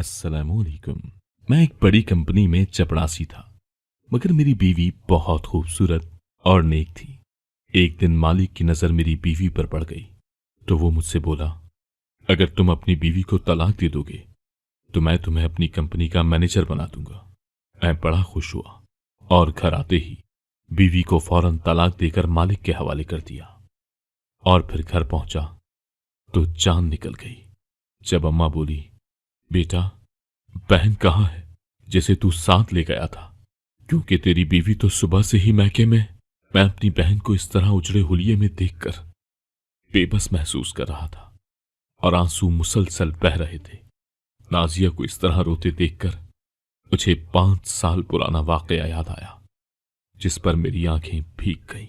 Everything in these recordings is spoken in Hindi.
अस्सलामुअलैकुम। मैं एक बड़ी कंपनी में चपड़ासी था, मगर मेरी बीवी बहुत खूबसूरत और नेक थी। एक दिन मालिक की नज़र मेरी बीवी पर पड़ गई, तो वो मुझसे बोला, अगर तुम अपनी बीवी को तलाक दे दोगे तो मैं तुम्हें अपनी कंपनी का मैनेजर बना दूंगा। मैं बड़ा खुश हुआ और घर आते ही बीवी को फौरन तलाक देकर मालिक के हवाले कर दिया। और फिर घर पहुंचा तो जान निकल गई जब अम्मा बोली, बेटा, बहन कहाँ है जिसे तू साथ ले गया था? क्योंकि तेरी बीवी तो सुबह से ही मैके में। मैं अपनी बहन को इस तरह उजड़े हुलिये में देखकर बेबस महसूस कर रहा था और आंसू मुसलसल बह रहे थे। नाजिया को इस तरह रोते देखकर मुझे 5 साल पुराना वाकया याद आया, जिस पर मेरी आंखें भीग गईं।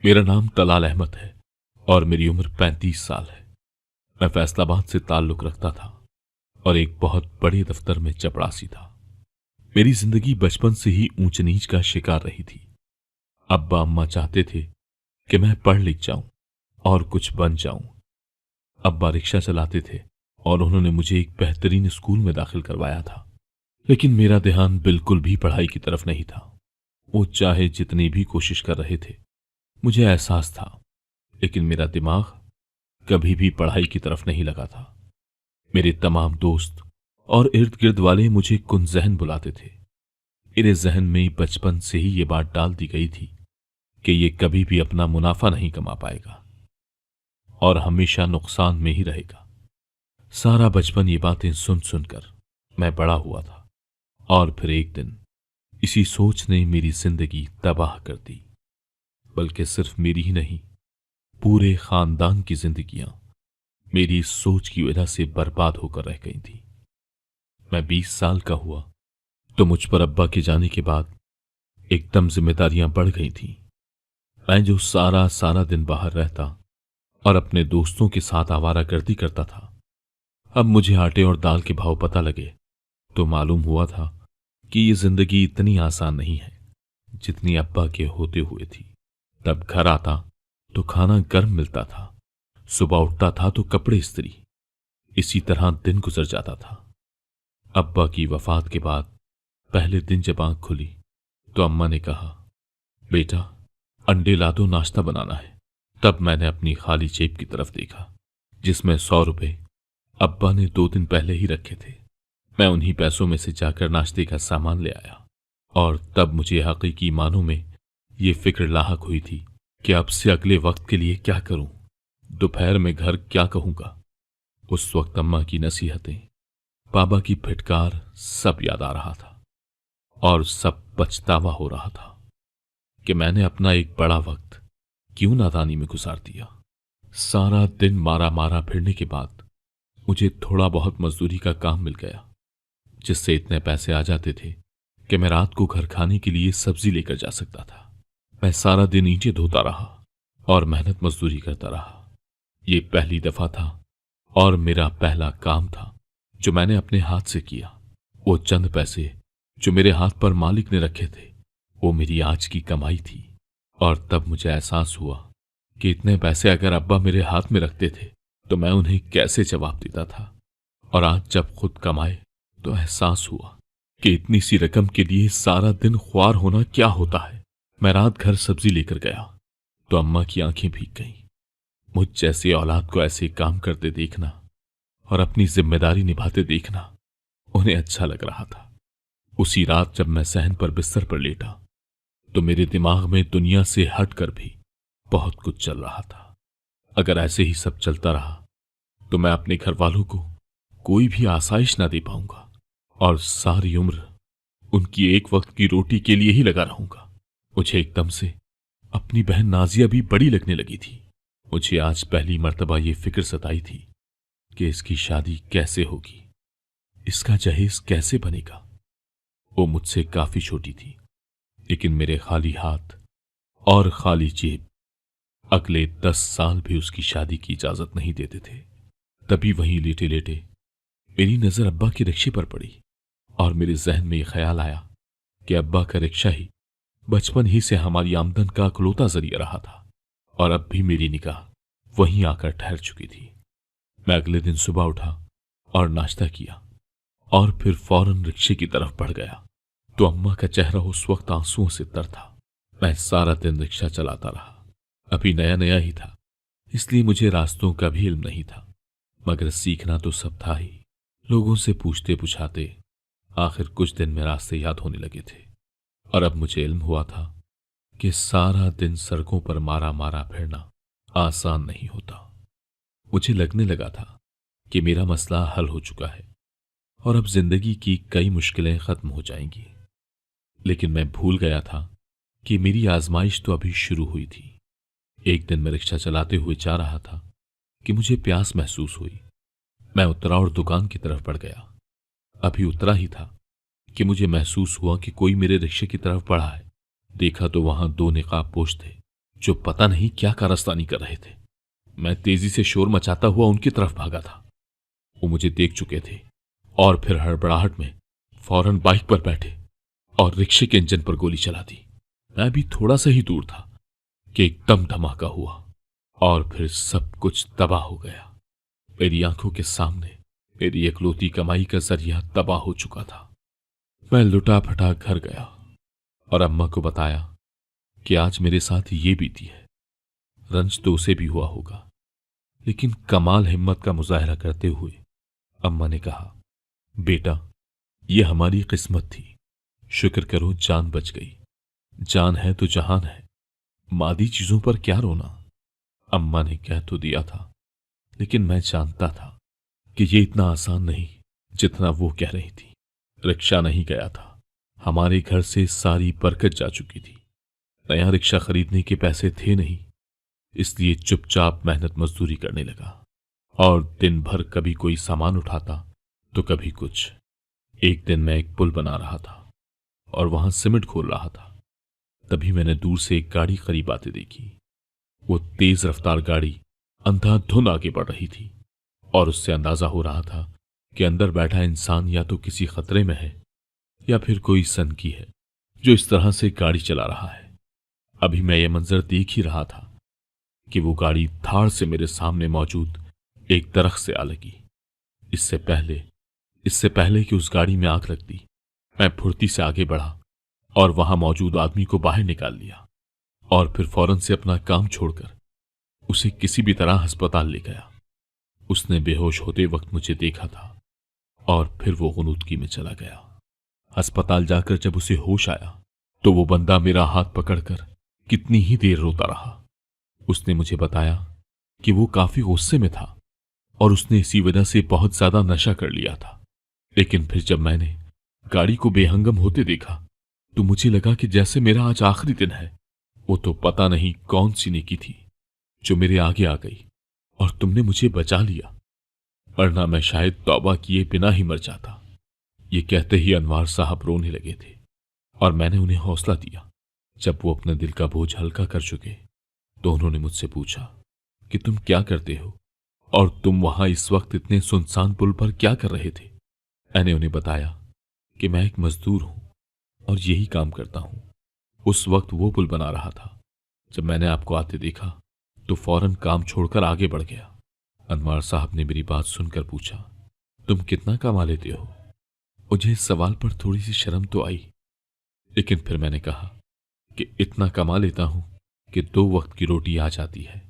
मेरा नाम तलाल अहमद है और मेरी उम्र 35 साल है। मैं फैसलाबाद से ताल्लुक रखता था और एक बहुत बड़े दफ्तर में चपड़ासी था। मेरी जिंदगी बचपन से ही ऊंच नीच का शिकार रही थी। अब्बा अम्मा चाहते थे कि मैं पढ़ लिख जाऊं और कुछ बन जाऊं। अब्बा रिक्शा चलाते थे और उन्होंने मुझे एक बेहतरीन स्कूल में दाखिल करवाया था, लेकिन मेरा ध्यान बिल्कुल भी पढ़ाई की तरफ नहीं था। वो चाहे जितनी भी कोशिश कर रहे थे, मुझे एहसास था, लेकिन मेरा दिमाग कभी भी पढ़ाई की तरफ नहीं लगा था। मेरे तमाम दोस्त और इर्द गिर्द वाले मुझे कुनज़हन बुलाते थे। मेरे जहन में बचपन से ही ये बात डाल दी गई थी कि ये कभी भी अपना मुनाफा नहीं कमा पाएगा और हमेशा नुकसान में ही रहेगा। सारा बचपन ये बातें सुन सुनकर मैं बड़ा हुआ था और फिर एक दिन इसी सोच ने मेरी जिंदगी तबाह कर दी। बल्कि सिर्फ मेरी ही नहीं, पूरे खानदान की जिंदगियां मेरी इस सोच की वजह से बर्बाद होकर रह गई थी। मैं 20 साल का हुआ तो मुझ पर अब्बा के जाने के बाद एकदम जिम्मेदारियां बढ़ गई थीं। मैं जो सारा सारा दिन बाहर रहता और अपने दोस्तों के साथ आवारागर्दी करता था, अब मुझे आटे और दाल के भाव पता लगे तो मालूम हुआ था कि ये जिंदगी इतनी आसान नहीं है जितनी अब्बा के होते हुए थी। तब घर आता तो खाना गर्म मिलता था, सुबह उठता था तो कपड़े इस्त्री, इसी तरह दिन गुजर जाता था। अब्बा की वफात के बाद पहले दिन जब आंख खुली तो अम्मा ने कहा, बेटा, अंडे ला दो, नाश्ता बनाना है। तब मैंने अपनी खाली जेब की तरफ देखा जिसमें 100 रुपए अब्बा ने 2 दिन पहले ही रखे थे। मैं उन्हीं पैसों में से जाकर नाश्ते का सामान ले आया और तब मुझे हकीकी मानों में ये फिक्र लाहक हुई थी कि अब से अगले वक्त के लिए क्या करूं, दोपहर में घर क्या कहूंगा। उस वक्त अम्मा की नसीहतें, बाबा की फिटकार सब याद आ रहा था और सब पछतावा हो रहा था कि मैंने अपना एक बड़ा वक्त क्यों नादानी में गुजार दिया। सारा दिन मारा मारा फिरने के बाद मुझे थोड़ा बहुत मजदूरी का काम मिल गया, जिससे इतने पैसे आ जाते थे कि मैं रात को घर खाने के लिए सब्जी लेकर जा सकता था। मैं सारा दिन ईंटें धोता रहा और मेहनत मजदूरी करता रहा। ये पहली दफा था और मेरा पहला काम था जो मैंने अपने हाथ से किया। वो चंद पैसे जो मेरे हाथ पर मालिक ने रखे थे, वो मेरी आज की कमाई थी। और तब मुझे एहसास हुआ कि इतने पैसे अगर अब्बा मेरे हाथ में रखते थे तो मैं उन्हें कैसे जवाब देता था। और आज जब खुद कमाए तो एहसास हुआ कि इतनी सी रकम के लिए सारा दिन ख्वार होना क्या होता है। मैं रात घर सब्जी लेकर गया तो अम्मा की आंखें भीग गईं। मुझ जैसे औलाद को ऐसे काम करते देखना और अपनी जिम्मेदारी निभाते देखना उन्हें अच्छा लग रहा था। उसी रात जब मैं सहन पर बिस्तर पर लेटा तो मेरे दिमाग में दुनिया से हटकर भी बहुत कुछ चल रहा था। अगर ऐसे ही सब चलता रहा तो मैं अपने घर वालों को कोई भी आसाइश ना दे पाऊंगा और सारी उम्र उनकी एक वक्त की रोटी के लिए ही लगा रहूंगा। मुझे एकदम से अपनी बहन नाजिया भी बड़ी लगने लगी थी। मुझे आज पहली मर्तबा ये फिक्र सताई थी कि इसकी शादी कैसे होगी, इसका जहेज कैसे बनेगा। वो मुझसे काफी छोटी थी, लेकिन मेरे खाली हाथ और खाली जेब अगले 10 साल भी उसकी शादी की इजाजत नहीं देते थे। तभी वहीं लेटे लेटे मेरी नजर अब्बा के रिक्शे पर पड़ी और मेरे जहन में यह ख्याल आया कि अब्बा का रिक्शा ही बचपन ही से हमारी आमदन का अकलौता जरिया रहा था और अब भी मेरी निगाह वहीं आकर ठहर चुकी थी। मैं अगले दिन सुबह उठा और नाश्ता किया और फिर फौरन रिक्शे की तरफ बढ़ गया। तो अम्मा का चेहरा उस वक्त आंसुओं से तर था। मैं सारा दिन रिक्शा चलाता रहा। अभी नया नया ही था, इसलिए मुझे रास्तों का भी इल्म नहीं था, मगर सीखना तो सब था ही। लोगों से पूछते पुछाते आखिर कुछ दिन में रास्ते याद होने लगे थे, और अब मुझे इल्म हुआ था कि सारा दिन सड़कों पर मारा मारा फिरना आसान नहीं होता। मुझे लगने लगा था कि मेरा मसला हल हो चुका है और अब जिंदगी की कई मुश्किलें खत्म हो जाएंगी। लेकिन मैं भूल गया था कि मेरी आजमाइश तो अभी शुरू हुई थी। एक दिन मैं रिक्शा चलाते हुए जा रहा था कि मुझे प्यास महसूस हुई। मैं उतरा और दुकान की तरफ बढ़ गया। अभी उतरा ही था कि मुझे महसूस हुआ कि कोई मेरे रिक्शे की तरफ बढ़ा है। देखा तो वहां दो निकाबपोश थे जो पता नहीं क्या कारस्तानी कर रहे थे। मैं तेजी से शोर मचाता हुआ उनकी तरफ भागा था। वो मुझे देख चुके थे और फिर हड़बड़ाहट में फौरन बाइक पर बैठे और रिक्शे के इंजन पर गोली चला दी। मैं भी थोड़ा सा ही दूर था कि एकदम धमाका हुआ और फिर सब कुछ तबाह हो गया। मेरी आंखों के सामने मेरी इकलौती कमाई का जरिया तबाह हो चुका था। मैं लुटा फटा घर गया और अम्मा को बताया कि आज मेरे साथ ये बीती है। रंज तो उसे भी हुआ होगा, लेकिन कमाल हिम्मत का मुजाहरा करते हुए अम्मा ने कहा, बेटा, ये हमारी किस्मत थी। शुक्र करो जान बच गई। जान है तो जहान है, मादी चीजों पर क्या रोना। अम्मा ने कह तो दिया था, लेकिन मैं जानता था कि ये इतना आसान नहीं जितना वो कह रही थी। रिक्शा नहीं गया था। हमारे घर से सारी बरकत जा चुकी थी। नया रिक्शा खरीदने के पैसे थे नहीं, इसलिए चुपचाप मेहनत मजदूरी करने लगा और दिन भर कभी कोई सामान उठाता तो कभी कुछ। एक दिन मैं एक पुल बना रहा था और वहां सीमेंट खोल रहा था। तभी मैंने दूर से एक गाड़ी करीब आते देखी। वो तेज रफ्तार गाड़ी अंधाधुंध आगे बढ़ रही थी और उससे अंदाजा हो रहा था कि अंदर बैठा इंसान या तो किसी खतरे में है या फिर कोई सनकी है जो इस तरह से गाड़ी चला रहा है। अभी मैं ये मंजर देख ही रहा था कि वो गाड़ी धाड़ से मेरे सामने मौजूद एक दरख्त से आ लगी। इससे पहले कि उस गाड़ी में आग लगती, मैं फुर्ती से आगे बढ़ा और वहां मौजूद आदमी को बाहर निकाल लिया और फिर फौरन से अपना काम छोड़कर उसे किसी भी तरह अस्पताल ले गया। उसने बेहोश होते वक्त मुझे देखा था और फिर वो गुनूदगी में चला गया। अस्पताल जाकर जब उसे होश आया तो वो बंदा मेरा हाथ पकड़कर कितनी ही देर रोता रहा। उसने मुझे बताया कि वो काफी गुस्से में था और उसने इसी वजह से बहुत ज्यादा नशा कर लिया था। लेकिन फिर जब मैंने गाड़ी को बेहंगम होते देखा तो मुझे लगा कि जैसे मेरा आज आखिरी दिन है। वो तो पता नहीं कौन सी नेकी थी जो मेरे आगे आ गई और तुमने मुझे बचा लिया, वरना मैं शायद तौबा किए बिना ही मर जाता। ये कहते ही अनवार साहब रोने लगे थे और मैंने उन्हें हौसला दिया। जब वो अपने दिल का बोझ हल्का कर चुके तो उन्होंने मुझसे पूछा कि तुम क्या करते हो और तुम वहां इस वक्त इतने सुनसान पुल पर क्या कर रहे थे। मैंने उन्हें बताया कि मैं एक मजदूर हूं और यही काम करता हूं। उस वक्त वो पुल बना रहा था। जब मैंने आपको आते देखा तो फौरन काम छोड़कर आगे बढ़ गया। अनवार साहब ने मेरी बात सुनकर पूछा, तुम कितना कमा लेते हो? मुझे इस सवाल पर थोड़ी सी शर्म तो आई, लेकिन फिर मैंने कहा कि इतना कमा लेता हूं कि 2 वक्त की रोटी आ जाती है।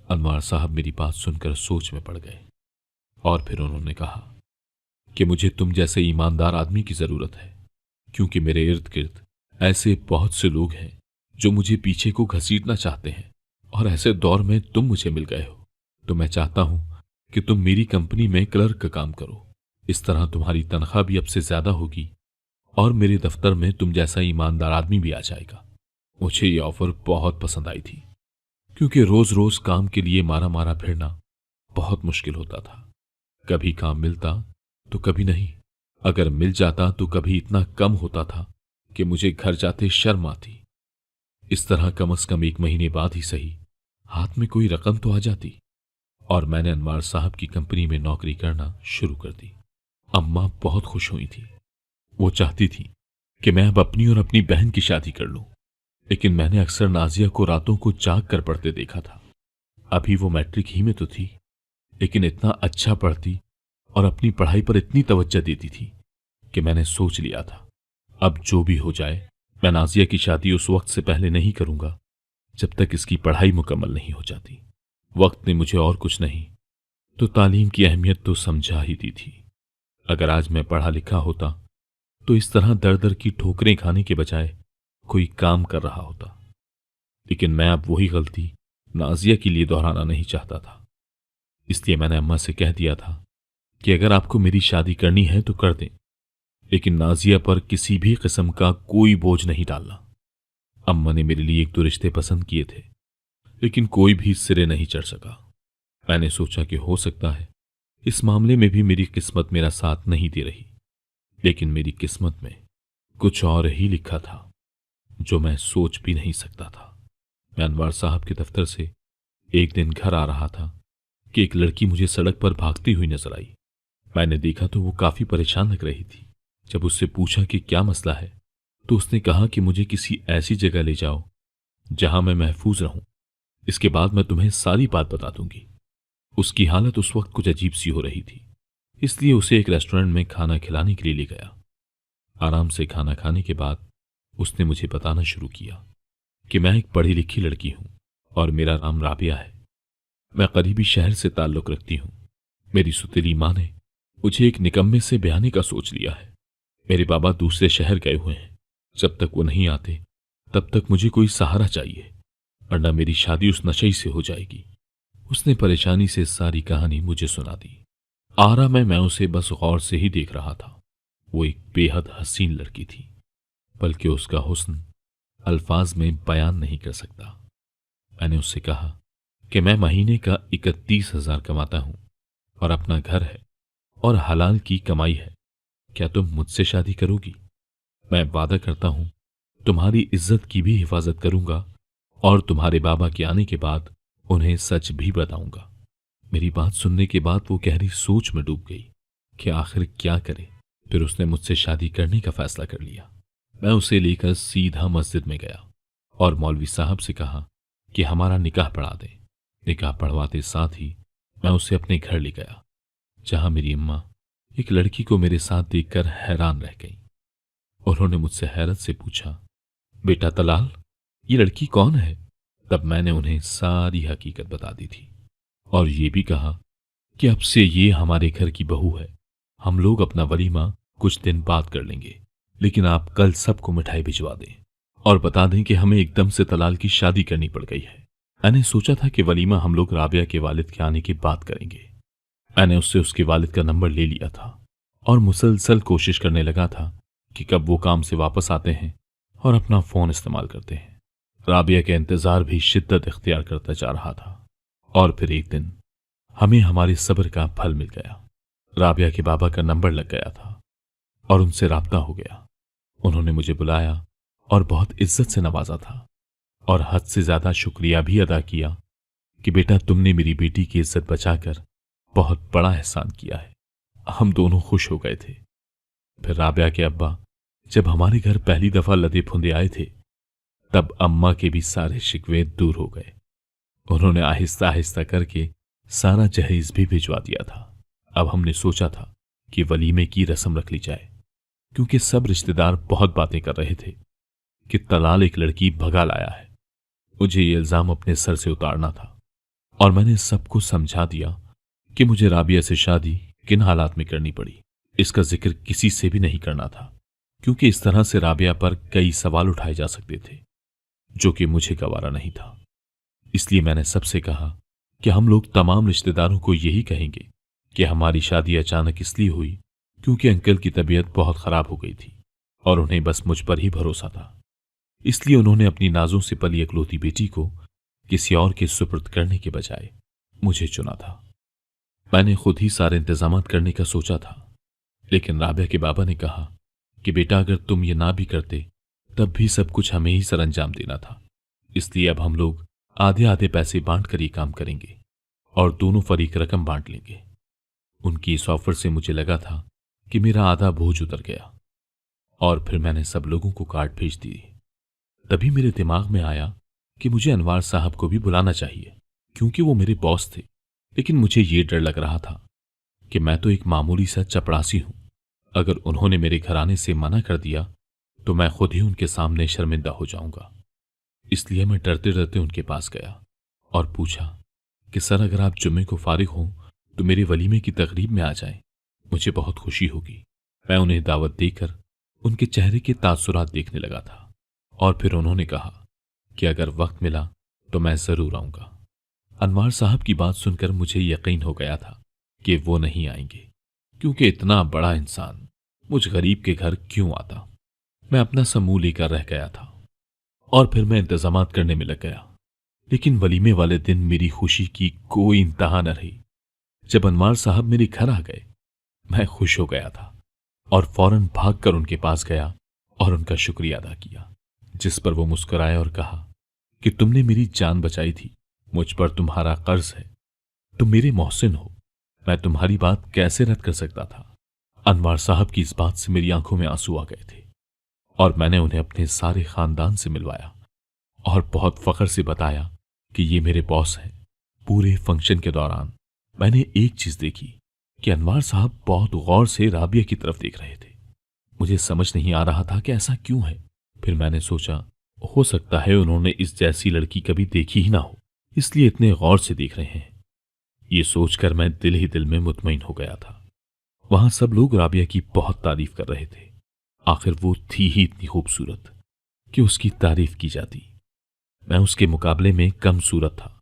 अनवार साहब मेरी बात सुनकर सोच में पड़ गए और फिर उन्होंने कहा कि मुझे तुम जैसे ईमानदार आदमी की जरूरत है, क्योंकि मेरे इर्द गिर्द ऐसे बहुत से लोग हैं जो मुझे पीछे को घसीटना चाहते हैं और ऐसे दौर में तुम मुझे मिल गए हो। तो मैं चाहता हूं कि तुम मेरी कंपनी में क्लर्क का काम करो। इस तरह तुम्हारी तनख्वाह भी अब से ज्यादा होगी और मेरे दफ्तर में तुम जैसा ईमानदार आदमी भी आ जाएगा। मुझे ये ऑफर बहुत पसंद आई थी, क्योंकि रोज रोज काम के लिए मारा मारा फिरना बहुत मुश्किल होता था। कभी काम मिलता तो कभी नहीं। अगर मिल जाता तो कभी इतना कम होता था कि मुझे घर जाते शर्म आती। इस तरह कम से कम 1 महीने बाद ही सही हाथ में कोई रकम तो आ जाती और मैंने अनवार साहब की कंपनी में नौकरी करना शुरू कर दी। अम्मा बहुत खुश हुई थी। वो चाहती थी कि मैं अब अपनी और अपनी बहन की शादी कर लूं, लेकिन मैंने अक्सर नाजिया को रातों को जाग कर पढ़ते देखा था। अभी वो मैट्रिक ही में तो थी, लेकिन इतना अच्छा पढ़ती और अपनी पढ़ाई पर इतनी तवज्जो देती थी कि मैंने सोच लिया था, अब जो भी हो जाए मैं नाजिया की शादी उस वक्त से पहले नहीं करूंगा जब तक इसकी पढ़ाई मुकम्मल नहीं हो जाती। वक्त ने मुझे और कुछ नहीं तो तालीम की अहमियत तो समझा ही दी थी। अगर आज मैं पढ़ा लिखा होता तो इस तरह दर दर की ठोकरें खाने के बजाय कोई काम कर रहा होता। लेकिन मैं अब वही गलती नाजिया के लिए दोहराना नहीं चाहता था। इसलिए मैंने अम्मा से कह दिया था कि अगर आपको मेरी शादी करनी है तो कर दें, लेकिन नाजिया पर किसी भी किस्म का कोई बोझ नहीं डालना। अम्मा ने मेरे लिए एक दो रिश्ते पसंद किए थे, लेकिन कोई भी सिरे नहीं चढ़ सका। मैंने सोचा कि हो सकता है इस मामले में भी मेरी किस्मत मेरा साथ नहीं दे रही, लेकिन मेरी किस्मत में कुछ और ही लिखा था जो मैं सोच भी नहीं सकता था। मैं अनवार साहब के दफ्तर से एक दिन घर आ रहा था कि एक लड़की मुझे सड़क पर भागती हुई नजर आई। मैंने देखा तो वो काफी परेशान लग रही थी। जब उससे पूछा कि क्या मसला है तो उसने कहा कि मुझे किसी ऐसी जगह ले जाओ जहां मैं महफूज रहूं, इसके बाद मैं तुम्हें सारी बात बता दूंगी। उसकी हालत उस वक्त कुछ अजीब सी हो रही थी, इसलिए उसे एक रेस्टोरेंट में खाना खिलाने के लिए ले गया। आराम से खाना खाने के बाद उसने मुझे बताना शुरू किया कि मैं एक पढ़ी लिखी लड़की हूं और मेरा नाम राबिया है। मैं करीबी शहर से ताल्लुक रखती हूं। मेरी सुतीली मां ने मुझे एक निकम्मे से ब्याने का सोच लिया है। मेरे बाबा दूसरे शहर गए हुए हैं। जब तक वो नहीं आते तब तक मुझे कोई सहारा चाहिए, वरना मेरी शादी उस नशई से हो जाएगी। उसने परेशानी से सारी कहानी मुझे सुना दी। आरा में मैं उसे बस गौर से ही देख रहा था। वो एक बेहद हसीन लड़की थी, बल्कि उसका हुस्न अल्फाज में बयान नहीं कर सकता। मैंने उससे कहा कि मैं महीने का 31,000 कमाता हूं और अपना घर है और हलाल की कमाई है। क्या तुम मुझसे शादी करोगी? मैं वादा करता हूं तुम्हारी इज्जत की भी हिफाजत करूंगा और तुम्हारे बाबा के आने के बाद उन्हें सच भी बताऊंगा। मेरी बात सुनने के बाद वो गहरी सोच में डूब गई कि आखिर क्या करे। फिर उसने मुझसे शादी करने का फैसला कर लिया। मैं उसे लेकर सीधा मस्जिद में गया और मौलवी साहब से कहा कि हमारा निकाह पढ़ा दें। निकाह पढ़वाते साथ ही मैं उसे अपने घर ले गया, जहां मेरी अम्मा एक लड़की को मेरे साथ देखकर हैरान रह गई। उन्होंने मुझसे हैरत से पूछा, बेटा तलाल, ये लड़की कौन है? तब मैंने उन्हें सारी हकीकत बता दी थी और ये भी कहा कि अब से ये हमारे घर की बहू है। हम लोग अपना वलीमा कुछ दिन बाद कर लेंगे, लेकिन आप कल सबको मिठाई भिजवा दें और बता दें कि हमें एकदम से तलाल की शादी करनी पड़ गई है। मैंने सोचा था कि वलीमा हम लोग राबिया के वालिद के आने की बात करेंगे। मैंने उससे उसके वालिद का नंबर ले लिया था और मुसलसल कोशिश करने लगा था कि कब वो काम से वापस आते हैं और अपना फोन इस्तेमाल करते हैं। राबिया का इंतजार भी शिद्दत इख्तियार करता जा रहा था और फिर एक दिन हमें हमारे सब्र का फल मिल गया। राबिया के बाबा का नंबर लग गया था और उनसे राब्ता हो गया। उन्होंने मुझे बुलाया और बहुत इज्जत से नवाजा था और हद से ज्यादा शुक्रिया भी अदा किया कि बेटा तुमने मेरी बेटी की इज्जत बचाकर बहुत बड़ा एहसान किया है। हम दोनों खुश हो गए थे। फिर राबिया के अब्बा जब हमारे घर पहली दफा लदे फुंदे आए थे तब अम्मा के भी सारे शिकवे दूर हो गए। उन्होंने आहिस्ता आहिस्ता करके सारा जहेज भी भिजवा दिया था। अब हमने सोचा था कि वलीमे की रस्म रख ली जाए, क्योंकि सब रिश्तेदार बहुत बातें कर रहे थे कि तलाल एक लड़की भगा लाया है। मुझे ये इल्जाम अपने सर से उतारना था और मैंने सबको समझा दिया कि मुझे राबिया से शादी किन हालात में करनी पड़ी इसका जिक्र किसी से भी नहीं करना था, क्योंकि इस तरह से राबिया पर कई सवाल उठाए जा सकते थे जो कि मुझे गवारा नहीं था। इसलिए मैंने सबसे कहा कि हम लोग तमाम रिश्तेदारों को यही कहेंगे कि हमारी शादी अचानक इसलिए हुई क्योंकि अंकल की तबीयत बहुत खराब हो गई थी और उन्हें बस मुझ पर ही भरोसा था। इसलिए उन्होंने अपनी नाजों से पली इकलौती बेटी को किसी और के सुपुर्द करने के बजाय मुझे चुना था। मैंने खुद ही सारे इंतजाम करने का सोचा था, लेकिन राबिया के बाबा ने कहा कि बेटा अगर तुम ये ना भी करते तब भी सब कुछ हमें ही सर अंजाम देना था। इसलिए अब हम लोग आधे आधे पैसे बांट कर ये काम करेंगे और दोनों फरीक रकम बांट लेंगे। उनकी इस ऑफर से मुझे लगा था कि मेरा आधा बोझ उतर गया और फिर मैंने सब लोगों को कार्ड भेज दिए। तभी मेरे दिमाग में आया कि मुझे अनवार साहब को भी बुलाना चाहिए, क्योंकि वो मेरे बॉस थे। लेकिन मुझे ये डर लग रहा था कि मैं तो एक मामूली सा चपरासी हूं, अगर उन्होंने मेरे घर आने से मना कर दिया तो मैं खुद ही उनके सामने शर्मिंदा हो जाऊंगा। इसलिए मैं डरते डरते उनके पास गया और पूछा कि सर, अगर आप जुम्मे को फारिग हों तो मेरे वलीमे की तकरीब में आ जाएं, मुझे बहुत खुशी होगी। मैं उन्हें दावत देकर उनके चेहरे के तासुरात देखने लगा था और फिर उन्होंने कहा कि अगर वक्त मिला तो मैं जरूर आऊंगा। अनवार साहब की बात सुनकर मुझे यकीन हो गया था कि वो नहीं आएंगे, क्योंकि इतना बड़ा इंसान मुझ गरीब के घर क्यों आता। मैं अपना समूह लेकर रह गया था और फिर मैं इंतजामात करने में लग गया। लेकिन वलीमे वाले दिन मेरी खुशी की कोई इंतहा न रही। जब अनवार साहब मेरे घर आ गए, मैं खुश हो गया था और फौरन भागकर उनके पास गया और उनका शुक्रिया अदा किया, जिस पर वो मुस्कुराए और कहा कि तुमने मेरी जान बचाई थी, मुझ पर तुम्हारा कर्ज है, तुम मेरे मोहसिन हो, मैं तुम्हारी बात कैसे रद्द कर सकता था। अनवार साहब की इस बात से मेरी आंखों में आंसू आ गए थे और मैंने उन्हें अपने सारे खानदान से मिलवाया और बहुत फख्र से बताया कि ये मेरे बॉस हैं। पूरे फंक्शन के दौरान मैंने एक चीज देखी कि अनवार साहब बहुत गौर से राबिया की तरफ देख रहे थे। मुझे समझ नहीं आ रहा था कि ऐसा क्यों है। फिर मैंने सोचा, हो सकता है उन्होंने इस जैसी लड़की कभी देखी ही ना हो, इसलिए इतने गौर से देख रहे हैं। ये सोचकर मैं दिल ही दिल में मुतमईन हो गया था। वहां सब लोग राबिया की बहुत तारीफ कर रहे थे। आखिर वो थी ही इतनी खूबसूरत कि उसकी तारीफ की जाती। मैं उसके मुकाबले में कम सूरत था।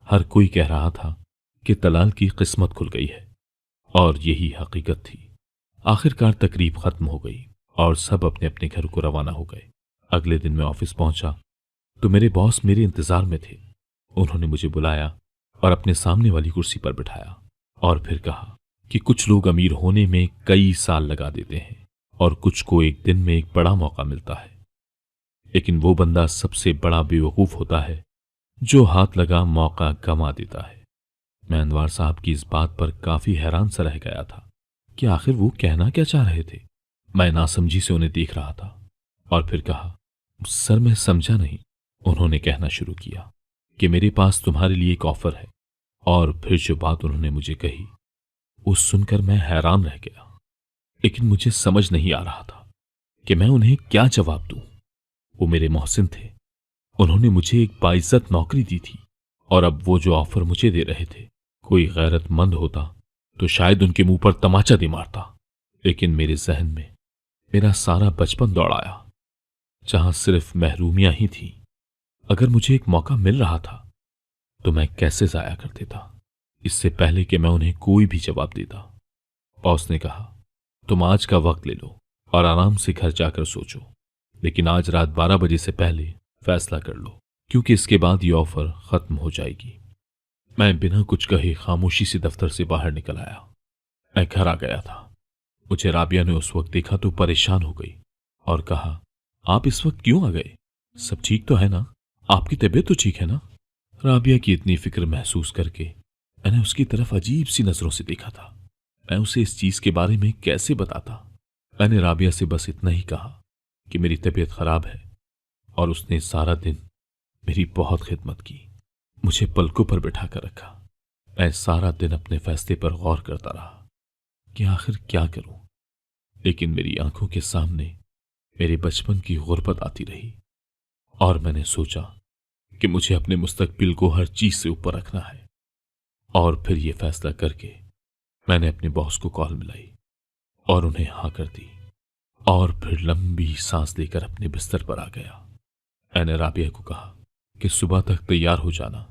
हर कोई कह रहा था कि तलाल की किस्मत खुल गई है और यही हकीकत थी। आखिरकार तकरीब खत्म हो गई और सब अपने अपने घर को रवाना हो गए। अगले दिन मैं ऑफिस पहुंचा तो मेरे बॉस मेरे इंतजार में थे। उन्होंने मुझे बुलाया और अपने सामने वाली कुर्सी पर बिठाया और फिर कहा कि कुछ लोग अमीर होने में कई साल लगा देते हैं और कुछ को एक दिन में एक बड़ा मौका मिलता है, लेकिन वो बंदा सबसे बड़ा बेवकूफ होता है जो हाथ लगा मौका गंवा देता है। मैं अनवार साहब की इस बात पर काफी हैरान सा रह गया था कि आखिर वो कहना क्या चाह रहे थे। मैं नासमझी से उन्हें देख रहा था और फिर कहा, सर मैं समझा नहीं। उन्होंने कहना शुरू किया कि मेरे पास तुम्हारे लिए एक ऑफर है। और फिर जो बात उन्होंने मुझे कही वो सुनकर मैं हैरान रह गया, लेकिन मुझे समझ नहीं आ रहा था कि मैं उन्हें क्या जवाब दूं। वो मेरे मोहसिन थे, उन्होंने मुझे एक बाइज्जत नौकरी दी थी और अब वो जो ऑफर मुझे दे रहे थे, कोई गैरतमंद होता तो शायद उनके मुंह पर तमाचा दे मारता। लेकिन मेरे जहन में मेरा सारा बचपन दौड़ आया, जहां सिर्फ महरूमियां ही थी। अगर मुझे एक मौका मिल रहा था तो मैं कैसे जाया कर देता, इससे पहले कि मैं उन्हें कोई भी जवाब देता। बॉस ने कहा, तुम आज का वक्त ले लो और आराम से घर जाकर सोचो, लेकिन आज रात 12 बजे से पहले फैसला कर लो, क्योंकि इसके बाद ये ऑफर खत्म हो जाएगी। मैं बिना कुछ कहे खामोशी से दफ्तर से बाहर निकल आया। मैं घर आ गया था। मुझे राबिया ने उस वक्त देखा तो परेशान हो गई और कहा, आप इस वक्त क्यों आ गए? सब ठीक तो है ना? आपकी तबीयत तो ठीक है ना? राबिया की इतनी फिक्र महसूस करके मैंने उसकी तरफ अजीब सी नजरों से देखा था। मैं उसे इस चीज के बारे में कैसे बताता? मैंने राबिया से बस इतना ही कहा कि मेरी तबीयत खराब है और उसने सारा दिन मेरी बहुत खिदमत की, मुझे पलकों पर बिठा कर रखा। मैं सारा दिन अपने फैसले पर गौर करता रहा कि आखिर क्या करूं, लेकिन मेरी आंखों के सामने मेरे बचपन की गुर्बत आती रही और मैंने सोचा कि मुझे अपने मुस्तकबिल को हर चीज से ऊपर रखना है। और फिर यह फैसला करके मैंने अपने बॉस को कॉल मिलाई और उन्हें हाँ कर दी और फिर लंबी सांस लेकर अपने बिस्तर पर आ गया। मैंने राबिया को कहा कि सुबह तक तैयार हो जाना,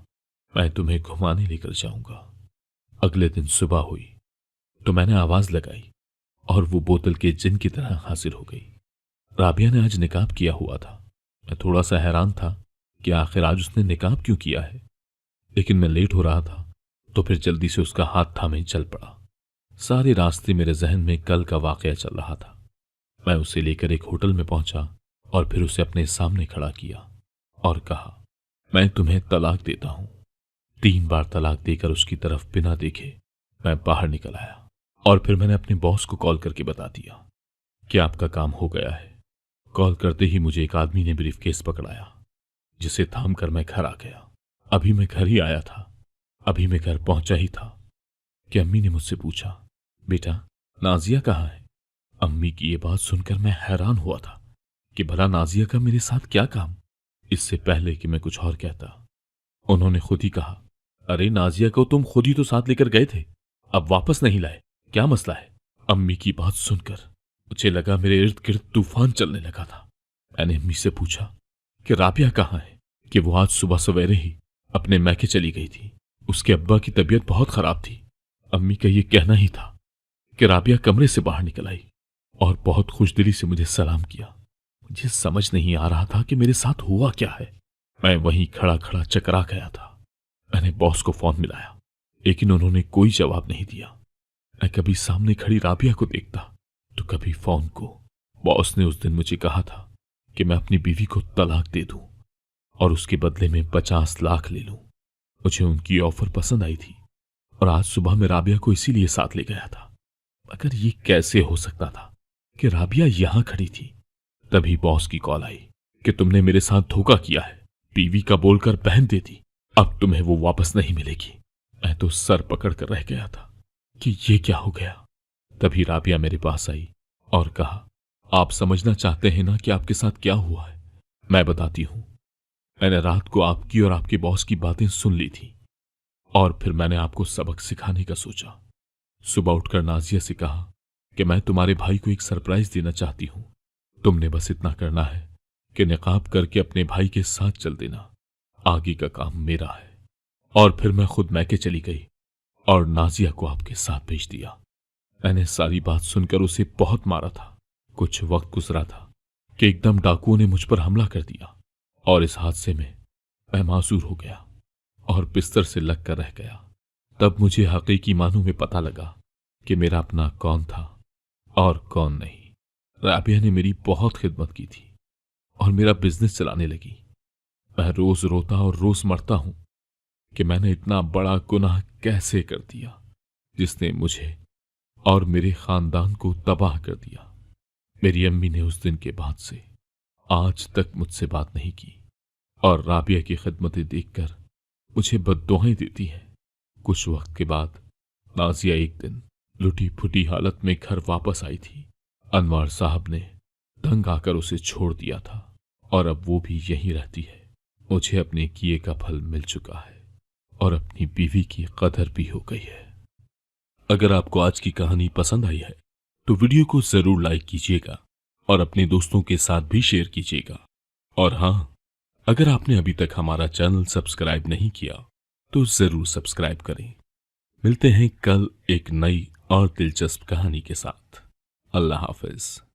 मैं तुम्हें घुमाने लेकर जाऊंगा। अगले दिन सुबह हुई तो मैंने आवाज लगाई और वो बोतल के जिन की तरह हाजिर हो गई। राबिया ने आज निकाब किया हुआ था। मैं थोड़ा सा हैरान था कि आखिर आज उसने निकाब क्यों किया है, लेकिन मैं लेट हो रहा था तो फिर जल्दी से उसका हाथ थामे चल पड़ा। सारे रास्ते मेरे जहन में कल का वाकया चल रहा था। मैं उसे लेकर एक होटल में पहुंचा और फिर उसे अपने सामने खड़ा किया और कहा, मैं तुम्हें तलाक देता हूं। 3 बार तलाक देकर उसकी तरफ बिना देखे मैं बाहर निकल आया और फिर मैंने अपने बॉस को कॉल करके बता दिया कि आपका काम हो गया है। कॉल करते ही मुझे एक आदमी ने ब्रीफकेस पकड़ाया, जिसे थाम कर मैं घर आ गया। अभी मैं घर ही आया था, अभी मैं घर पहुंचा ही था कि अम्मी ने मुझसे पूछा, बेटा नाजिया कहाँ है? अम्मी की ये बात सुनकर मैं हैरान हुआ था कि भला नाजिया का मेरे साथ क्या काम। इससे पहले कि मैं कुछ और कहता, उन्होंने खुद ही कहा, अरे नाजिया को तुम खुद ही तो साथ लेकर गए थे, अब वापस नहीं लाए, क्या मसला है? अम्मी की बात सुनकर मुझे लगा मेरे इर्द गिर्द तूफान चलने लगा था। मैंने अम्मी से पूछा कि राबिया कहाँ है, कि वो आज सुबह सवेरे ही अपने मैके चली गई थी। उसके अब्बा की तबीयत बहुत खराब थी। अम्मी का ये कहना ही था कि राबिया कमरे से बाहर निकल आई और बहुत खुशदिली से मुझे सलाम किया। मुझे समझ नहीं आ रहा था कि मेरे साथ हुआ क्या है। मैं वहीं खड़ा खड़ा चकरा गया था। मैंने बॉस को फोन मिलाया, लेकिन उन्होंने कोई जवाब नहीं दिया। मैं कभी सामने खड़ी राबिया को देखता तो कभी फोन को। बॉस ने उस दिन मुझे कहा था कि मैं अपनी बीवी को तलाक दे दूं और उसके बदले में 50 लाख ले लूं। मुझे उनकी ऑफर पसंद आई थी और आज सुबह मैं राबिया को इसीलिए साथ ले गया था। मगर ये कैसे हो सकता था कि राबिया यहां खड़ी थी। तभी बॉस की कॉल आई कि तुमने मेरे साथ धोखा किया है, बीवी का बोलकर बहन दे दी, अब तुम्हें वो वापस नहीं मिलेगी। मैं तो सर पकड़ कर रह गया था कि ये क्या हो गया। तभी राबिया मेरे पास आई और कहा, आप समझना चाहते हैं ना कि आपके साथ क्या हुआ है? मैं बताती हूं। मैंने रात को आपकी और आपके बॉस की बातें सुन ली थी और फिर मैंने आपको सबक सिखाने का सोचा। सुबह उठकर नाजिया से कहा कि मैं तुम्हारे भाई को एक सरप्राइज देना चाहती हूं। तुमने बस इतना करना है कि निकाब करके अपने भाई के साथ चल देना, आगे का काम मेरा है। और फिर मैं खुद मैके चली गई और नाजिया को आपके साथ भेज दिया। मैंने सारी बात सुनकर उसे बहुत मारा था। कुछ वक्त गुजरा था कि एकदम डाकुओं ने मुझ पर हमला कर दिया और इस हादसे में मैं मासूर हो गया और बिस्तर से लग कर रह गया। तब मुझे हकीकी मानों में पता लगा कि मेरा अपना कौन था और कौन नहीं। राबिया ने मेरी बहुत खिदमत की थी और मेरा बिजनेस चलाने लगी। मैं रोज रोता और रोज मरता हूं कि मैंने इतना बड़ा गुनाह कैसे कर दिया, जिसने मुझे और मेरे खानदान को तबाह कर दिया। मेरी अम्मी ने उस दिन के बाद से आज तक मुझसे बात नहीं की और राबिया की खिदमतें देखकर मुझे बद्दुआएं देती है। कुछ वक्त के बाद नाजिया एक दिन लुटी फुटी हालत में घर वापस आई थी। अनवर साहब ने तंग आकर उसे छोड़ दिया था और अब वो भी यहीं रहती है। मुझे अपने किए का फल मिल चुका है और अपनी बीवी की कदर भी हो गई है। अगर आपको आज की कहानी पसंद आई है तो वीडियो को जरूर लाइक कीजिएगा और अपने दोस्तों के साथ भी शेयर कीजिएगा। और हाँ, अगर आपने अभी तक हमारा चैनल सब्सक्राइब नहीं किया तो जरूर सब्सक्राइब करें। मिलते हैं कल एक नई और दिलचस्प कहानी के साथ। अल्लाह हाफिज।